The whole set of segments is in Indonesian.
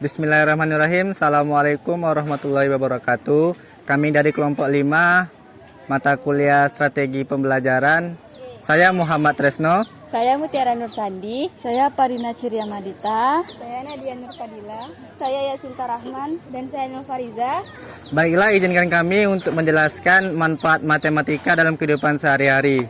Bismillahirrahmanirrahim. Assalamualaikum warahmatullahi wabarakatuh. Kami dari kelompok 5 mata kuliah strategi pembelajaran. Saya Muhammad Tresno. Saya Mutiara Nur Sandi. Saya Parina Ciria Madita. Saya Nadia Nur Fadila. Saya Yasinta Rahman. Dan saya Nur Fariza. Baiklah, izinkan kami untuk menjelaskan manfaat matematika dalam kehidupan sehari-hari.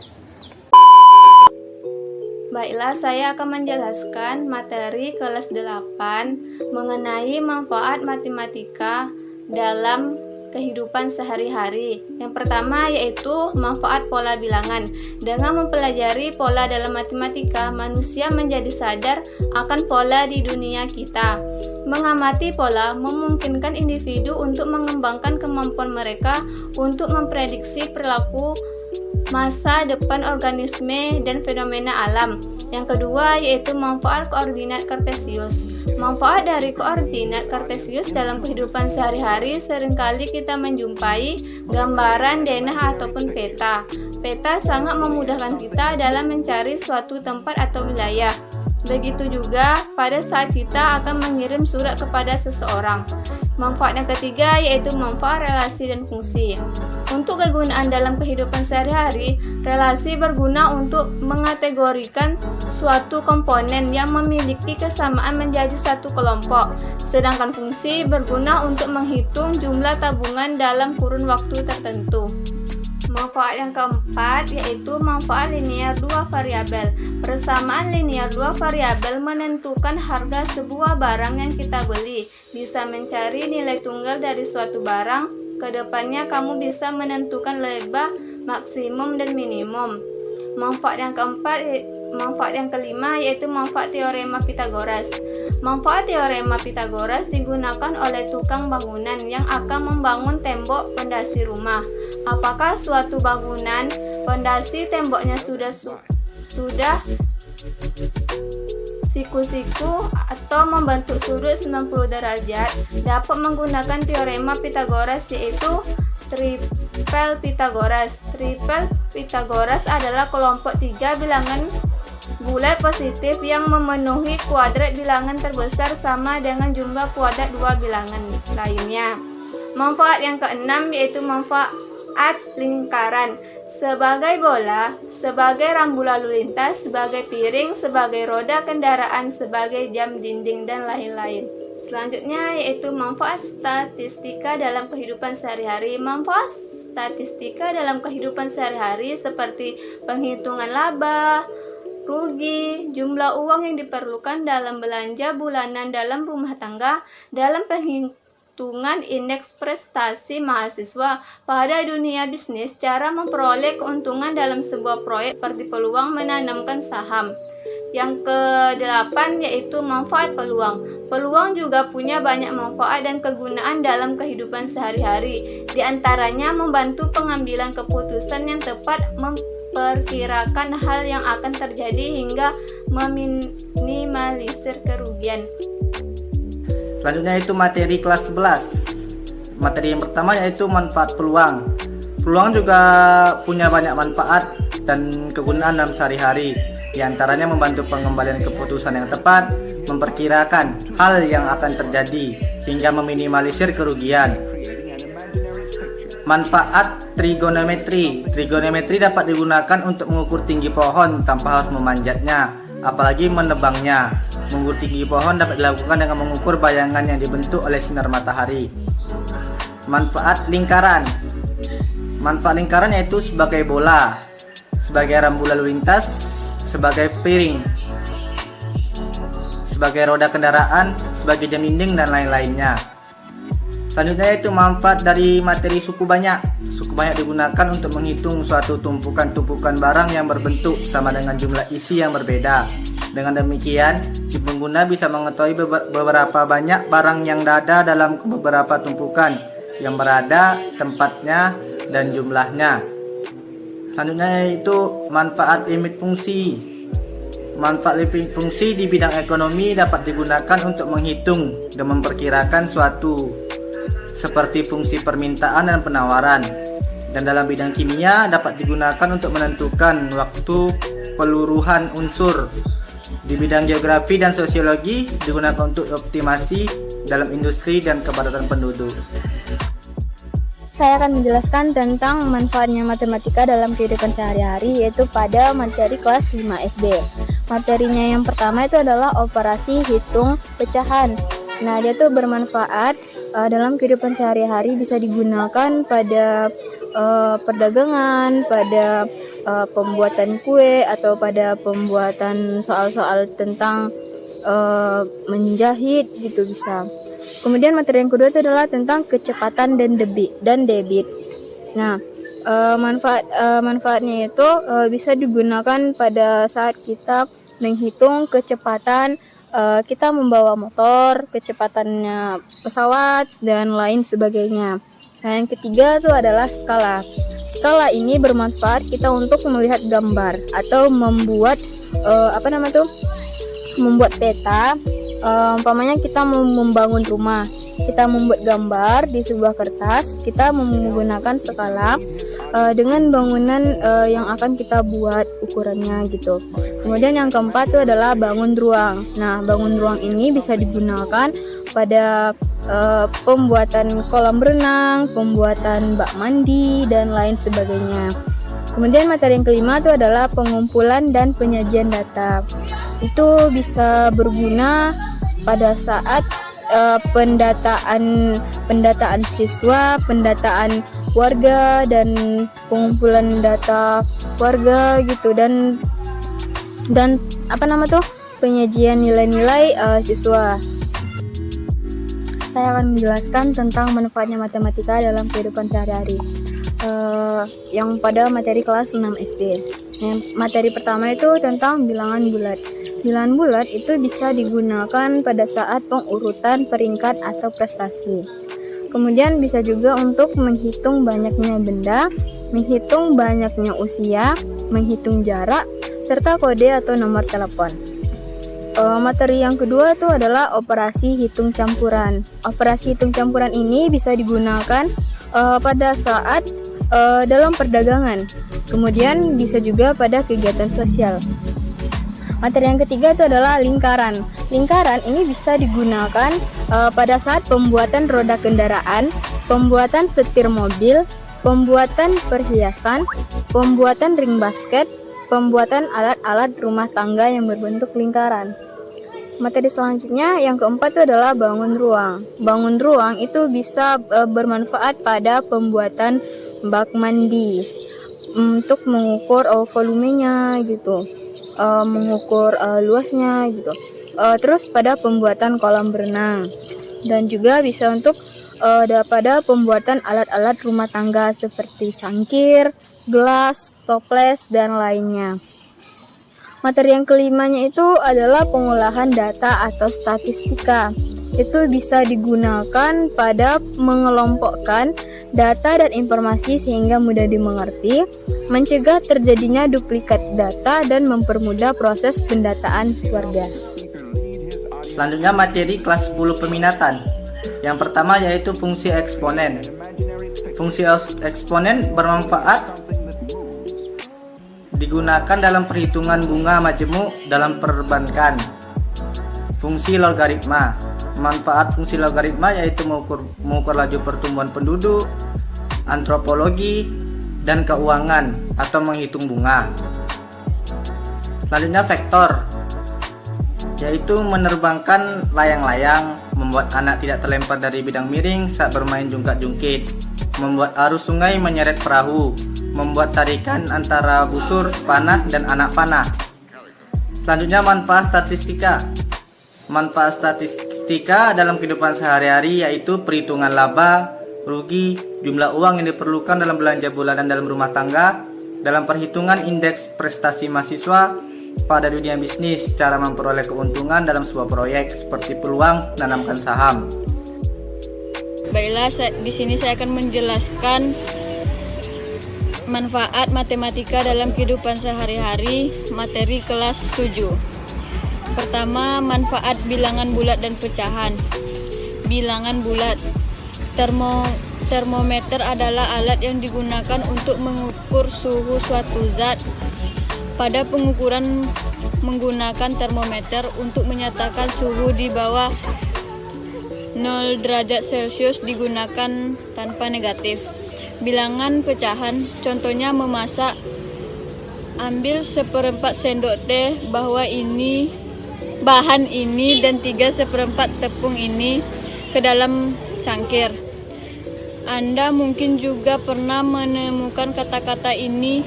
Baiklah, saya akan menjelaskan materi kelas 8 mengenai manfaat matematika dalam kehidupan sehari-hari. Yang pertama yaitu manfaat pola bilangan. Dengan mempelajari pola dalam matematika, manusia menjadi sadar akan pola di dunia kita. Mengamati pola memungkinkan individu untuk mengembangkan kemampuan mereka untuk memprediksi perilaku masa depan organisme dan fenomena alam. Yang kedua yaitu manfaat koordinat kartesius. Manfaat dari koordinat kartesius dalam kehidupan sehari-hari seringkali kita menjumpai gambaran denah ataupun peta. Peta sangat memudahkan kita dalam mencari suatu tempat atau wilayah. Begitu juga pada saat kita akan mengirim surat kepada seseorang. Manfaat yang ketiga yaitu manfaat relasi dan fungsi. Untuk kegunaan dalam kehidupan sehari-hari, relasi berguna untuk mengategorikan suatu komponen yang memiliki kesamaan menjadi satu kelompok, sedangkan fungsi berguna untuk menghitung jumlah tabungan dalam kurun waktu tertentu. Manfaat yang keempat yaitu manfaat linear dua variabel. Persamaan linear dua variabel menentukan harga sebuah barang yang kita beli. Bisa mencari nilai tunggal dari suatu barang. Kedepannya kamu bisa menentukan laba, maksimum dan minimum. Manfaat yang kelima yaitu manfaat teorema Pythagoras. Manfaat teorema Pythagoras digunakan oleh tukang bangunan yang akan membangun tembok pondasi rumah. Apakah suatu bangunan pondasi temboknya sudah siku-siku atau membentuk sudut 90 derajat, dapat menggunakan teorema Pythagoras yaitu tripel Pythagoras. Tripel Pythagoras adalah kelompok 3 bilangan bulat positif yang memenuhi kuadrat bilangan terbesar sama dengan jumlah kuadrat 2 bilangan lainnya. Manfaat yang keenam yaitu manfaat lingkaran. Sebagai bola, sebagai rambu lalu lintas, sebagai piring, sebagai roda kendaraan, sebagai jam dinding, dan lain-lain. Selanjutnya yaitu manfaat statistika dalam kehidupan sehari-hari. Manfaat statistika dalam kehidupan sehari-hari seperti penghitungan laba, rugi, jumlah uang yang diperlukan dalam belanja bulanan dalam rumah tangga, dalam penghitungan indeks prestasi mahasiswa pada dunia bisnis, cara memperoleh keuntungan dalam sebuah proyek seperti peluang menanamkan saham. Yang ke-8 yaitu manfaat peluang. Peluang juga punya banyak manfaat dan kegunaan dalam kehidupan sehari-hari. Di antaranya membantu pengambilan keputusan yang tepat, memperkirakan hal yang akan terjadi hingga meminimalisir kerugian. Selanjutnya itu materi kelas 11. Materi yang pertama yaitu manfaat peluang. Peluang juga punya banyak manfaat dan kegunaan dalam sehari-hari. Di antaranya membantu pengembalian keputusan yang tepat, memperkirakan hal yang akan terjadi hingga meminimalisir kerugian. Manfaat trigonometri. Trigonometri dapat digunakan untuk mengukur tinggi pohon tanpa harus memanjatnya, apalagi menebangnya. Mengukur tinggi pohon dapat dilakukan dengan mengukur bayangan yang dibentuk oleh sinar matahari. Manfaat lingkaran. Manfaat lingkaran yaitu sebagai bola, sebagai rambu lalu lintas, sebagai piring, sebagai roda kendaraan, sebagai jam dinding, dan lain-lainnya. Selanjutnya yaitu manfaat dari materi suku banyak. Suku banyak digunakan untuk menghitung suatu tumpukan-tumpukan barang yang berbentuk sama dengan jumlah isi yang berbeda. Dengan demikian, si pengguna bisa mengetahui beberapa banyak barang yang ada dalam beberapa tumpukan yang berada, tempatnya, dan jumlahnya. Selanjutnya yaitu manfaat limit fungsi. Manfaat limit fungsi di bidang ekonomi dapat digunakan untuk menghitung dan memperkirakan suatu seperti fungsi permintaan dan penawaran. Dan dalam bidang kimia dapat digunakan untuk menentukan waktu peluruhan unsur Di bidang geografi dan sosiologi digunakan untuk optimasi dalam industri dan kepadatan penduduk. Saya akan menjelaskan tentang manfaatnya matematika dalam kehidupan sehari-hari, yaitu pada materi kelas 5 SD. Materinya yang pertama itu adalah operasi hitung pecahan. Nah, dia tuh bermanfaat dalam kehidupan sehari-hari, bisa digunakan pada perdagangan, pada pembuatan kue, atau pada pembuatan soal-soal tentang menjahit gitu bisa. Kemudian materi yang kedua itu adalah tentang kecepatan dan debit. Nah, manfaatnya itu bisa digunakan pada saat kita menghitung kecepatan kita membawa motor, kecepatannya pesawat, dan lain sebagainya. Nah, yang ketiga itu adalah skala. Skala ini bermanfaat kita untuk melihat gambar atau membuat membuat peta. Umpamanya kita mau membangun rumah, kita membuat gambar di sebuah kertas, kita menggunakan skala dengan bangunan yang akan kita buat ukurannya gitu. Kemudian yang keempat itu adalah bangun ruang. Nah, bangun ruang ini bisa digunakan pada pembuatan kolam renang, pembuatan bak mandi, dan lain sebagainya. Kemudian materi yang kelima itu adalah pengumpulan dan penyajian data. Itu bisa berguna pada saat pendataan siswa, pendataan warga, dan pengumpulan data warga gitu, dan penyajian nilai-nilai siswa. Saya akan menjelaskan tentang manfaatnya matematika dalam kehidupan sehari-hari. Yang pada materi kelas 6 SD. Materi pertama itu tentang bilangan bulat. Bilangan bulat itu bisa digunakan pada saat pengurutan peringkat atau prestasi. Kemudian bisa juga untuk menghitung banyaknya benda, menghitung banyaknya usia, menghitung jarak, serta kode atau nomor telepon. Materi yang kedua itu adalah operasi hitung campuran. Operasi hitung campuran ini bisa digunakan pada saat dalam perdagangan. Kemudian bisa juga pada kegiatan sosial. Materi yang ketiga itu adalah lingkaran. Lingkaran ini bisa digunakan pada saat pembuatan roda kendaraan, pembuatan setir mobil, pembuatan perhiasan, pembuatan ring basket, pembuatan alat-alat rumah tangga yang berbentuk lingkaran. Materi selanjutnya yang keempat itu adalah bangun ruang. Bangun ruang itu bisa bermanfaat pada pembuatan bak mandi untuk mengukur volumenya gitu. Mengukur luasnya gitu. Terus pada pembuatan kolam berenang, dan juga bisa untuk pada pembuatan alat-alat rumah tangga seperti cangkir, gelas, toples, dan lainnya. Materi yang kelimanya itu adalah pengolahan data atau statistika. Itu bisa digunakan pada mengelompokkan data dan informasi sehingga mudah dimengerti, mencegah terjadinya duplikat data, dan mempermudah proses pendataan warga. Selanjutnya materi kelas 10 peminatan. Yang pertama yaitu fungsi eksponen. Fungsi eksponen bermanfaat digunakan dalam perhitungan bunga majemuk dalam perbankan. Fungsi logaritma. Manfaat fungsi logaritma yaitu mengukur laju pertumbuhan penduduk, antropologi, dan keuangan atau menghitung bunga. Selanjutnya vektor, yaitu menerbangkan layang-layang, membuat anak tidak terlempar dari bidang miring saat bermain jungkat-jungkit, membuat arus sungai menyeret perahu, membuat tarikan antara busur, panah, dan anak panah. Selanjutnya manfaat statistika. Manfaat statistika dalam kehidupan sehari-hari yaitu perhitungan laba, rugi, jumlah uang yang diperlukan dalam belanja bulanan dalam rumah tangga, dalam perhitungan indeks prestasi mahasiswa pada dunia bisnis, cara memperoleh keuntungan dalam sebuah proyek seperti peluang menanamkan saham. Baiklah, di sini saya akan menjelaskan manfaat matematika dalam kehidupan sehari-hari, materi kelas 7. Pertama, manfaat bilangan bulat dan pecahan. Bilangan bulat. Termometer adalah alat yang digunakan untuk mengukur suhu suatu zat. Pada pengukuran menggunakan termometer untuk menyatakan suhu di bawah 0 derajat Celcius digunakan tanpa negatif. Bilangan pecahan, contohnya memasak. Ambil 1/4 sendok teh bahan ini dan 3/4 tepung ini ke dalam cangkir. Anda mungkin juga pernah menemukan kata-kata ini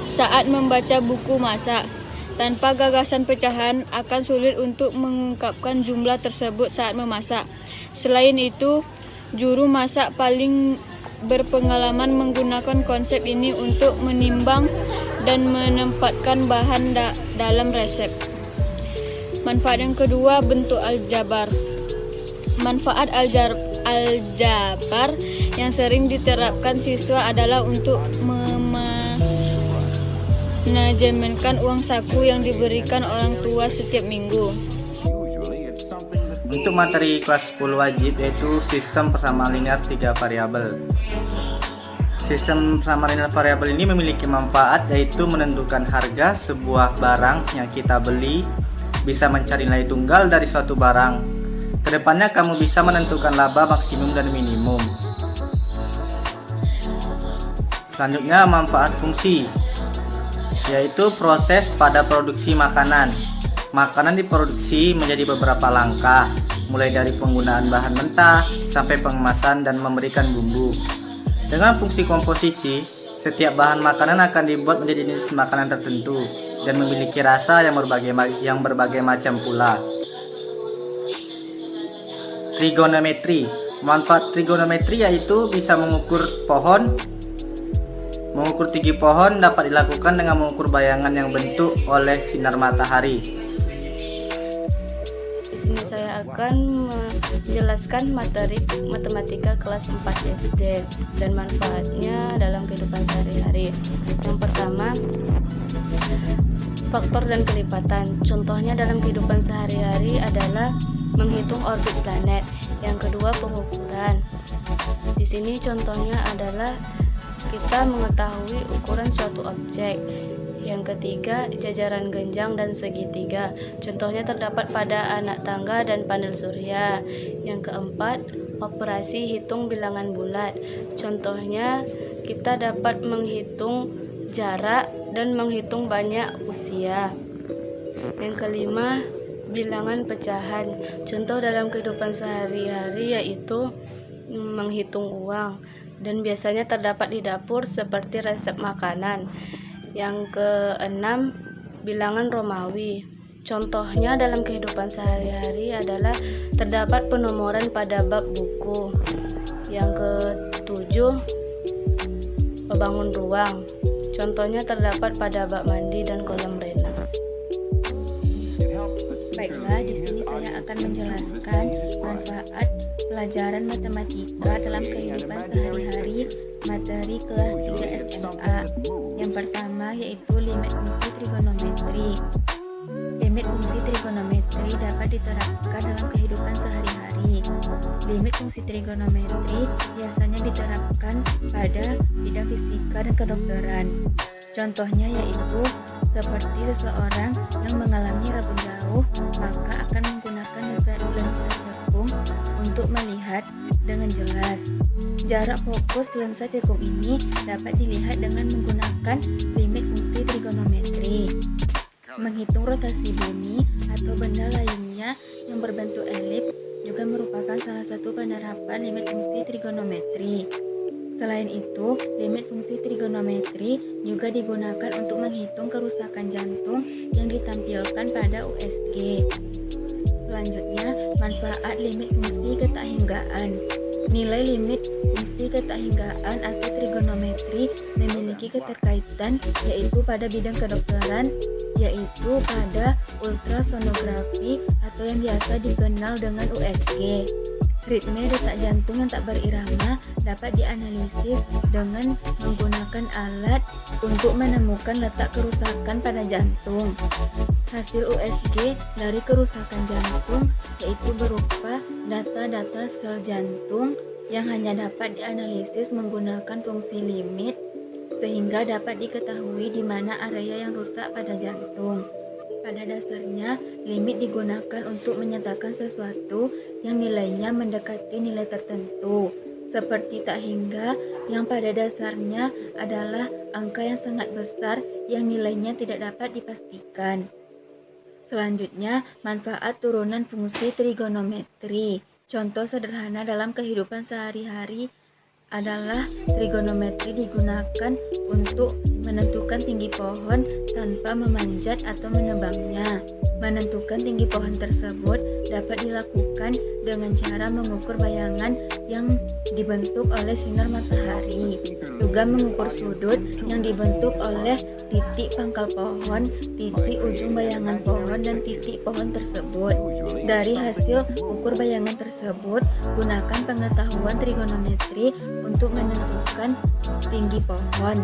saat membaca buku masak. Tanpa gagasan pecahan akan sulit untuk mengungkapkan jumlah tersebut saat memasak. Selain itu, juru masak paling berpengalaman menggunakan konsep ini untuk menimbang dan menempatkan bahan dalam resep. Manfaat yang kedua, bentuk aljabar. Manfaat aljabar yang sering diterapkan siswa adalah untuk manajemenkan uang saku yang diberikan orang tua setiap minggu. Untuk materi kelas 10 wajib yaitu sistem persamaan linear 3 variabel. Sistem persamaan linear variabel ini memiliki manfaat yaitu menentukan harga sebuah barang yang kita beli, bisa mencari nilai tunggal dari suatu barang. Kedepannya kamu bisa menentukan laba maksimum dan minimum. Selanjutnya manfaat fungsi, yaitu proses pada produksi makanan. Makanan diproduksi menjadi beberapa langkah, mulai dari penggunaan bahan mentah sampai pengemasan dan memberikan bumbu. Dengan fungsi komposisi, setiap bahan makanan akan dibuat menjadi jenis makanan tertentu dan memiliki rasa yang berbagai macam pula. Trigonometri. Manfaat trigonometri yaitu bisa mengukur pohon. Mengukur tinggi pohon dapat dilakukan dengan mengukur bayangan yang bentuk oleh sinar matahari. Di sini saya akan menjelaskan materi matematika kelas 4 SD dan manfaatnya dalam kehidupan sehari-hari. Yang pertama, faktor dan kelipatan. Contohnya dalam kehidupan sehari-hari adalah menghitung orbit planet. Yang kedua, pengukuran. Di sini contohnya adalah kita mengetahui ukuran suatu objek. Yang ketiga, jajaran genjang dan segitiga. Contohnya terdapat pada anak tangga dan panel surya. Yang keempat, operasi hitung bilangan bulat. Contohnya kita dapat menghitung jarak dan menghitung banyak usia. Yang kelima, bilangan pecahan. Contoh dalam kehidupan sehari-hari yaitu menghitung uang dan biasanya terdapat di dapur seperti resep makanan. Yang keenam, bilangan Romawi. Contohnya dalam kehidupan sehari-hari adalah terdapat penomoran pada bab buku. Yang ketujuh, membangun ruang. Contohnya terdapat pada bab mandi dan kolam renang. Baiklah, di sini saya akan menjelaskan manfaat pelajaran matematika dalam kehidupan sehari-hari materi kelas 3 SMA. Yang pertama yaitu limit fungsi trigonometri. Limit fungsi trigonometri dapat diterapkan dalam kehidupan sehari-hari. Limit fungsi trigonometri biasanya diterapkan pada bidang fisika dan kedokteran. Contohnya yaitu seperti seseorang yang mengalami rabun jauh, maka akan menggunakan lensa cekung untuk melihat dengan jelas. Jarak fokus lensa cekung ini dapat dilihat dengan menggunakan limit fungsi trigonometri. Menghitung rotasi bumi atau benda lainnya yang berbentuk elips juga merupakan salah satu penerapan limit fungsi trigonometri. Selain itu, limit fungsi trigonometri juga digunakan untuk menghitung kerusakan jantung yang ditampilkan pada USG. Selanjutnya, manfaat limit fungsi ketakhinggaan. Nilai limit fungsi ketakhinggaan atau trigonometri memiliki keterkaitan yaitu pada bidang kedokteran, yaitu pada ultrasonografi atau yang biasa dikenal dengan USG. Ritme detak jantung yang tak berirama dapat dianalisis dengan menggunakan alat untuk menemukan letak kerusakan pada jantung. Hasil USG dari kerusakan jantung yaitu berupa data-data sel jantung yang hanya dapat dianalisis menggunakan fungsi limit sehingga dapat diketahui di mana area yang rusak pada jantung. Pada dasarnya, limit digunakan untuk menyatakan sesuatu yang nilainya mendekati nilai tertentu, seperti tak hingga yang pada dasarnya adalah angka yang sangat besar yang nilainya tidak dapat dipastikan. Selanjutnya, manfaat turunan fungsi trigonometri. Contoh sederhana dalam kehidupan sehari-hari adalah trigonometri digunakan untuk menentukan tinggi pohon tanpa memanjat atau menebangnya. Menentukan tinggi pohon tersebut dapat dilakukan dengan cara mengukur bayangan yang dibentuk oleh sinar matahari, juga mengukur sudut yang dibentuk oleh titik pangkal pohon, titik ujung bayangan pohon, dan titik pohon tersebut. Dari hasil ukur bayangan tersebut, gunakan pengetahuan trigonometri untuk menentukan tinggi pohon,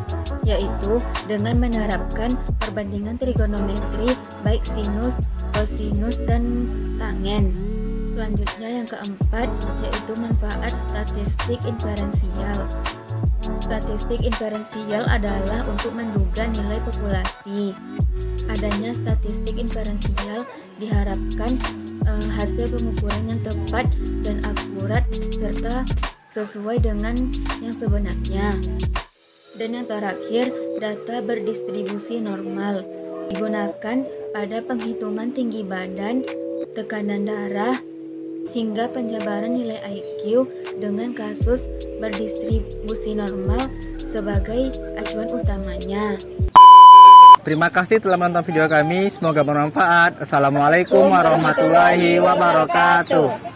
yaitu dengan menerapkan perbandingan trigonometri baik sinus, kosinus, dan tangen. Selanjutnya yang keempat yaitu manfaat statistik inferensial. Statistik inferensial adalah untuk menduga nilai populasi. Adanya statistik inferensial diharapkan hasil pengukuran yang tepat dan akurat serta sesuai dengan yang sebenarnya. Dan yang terakhir, data berdistribusi normal digunakan pada penghitungan tinggi badan, tekanan darah, hingga penjabaran nilai IQ dengan kasus berdistribusi normal sebagai acuan utamanya. Terima kasih telah menonton video kami, semoga bermanfaat. Assalamualaikum warahmatullahi wabarakatuh.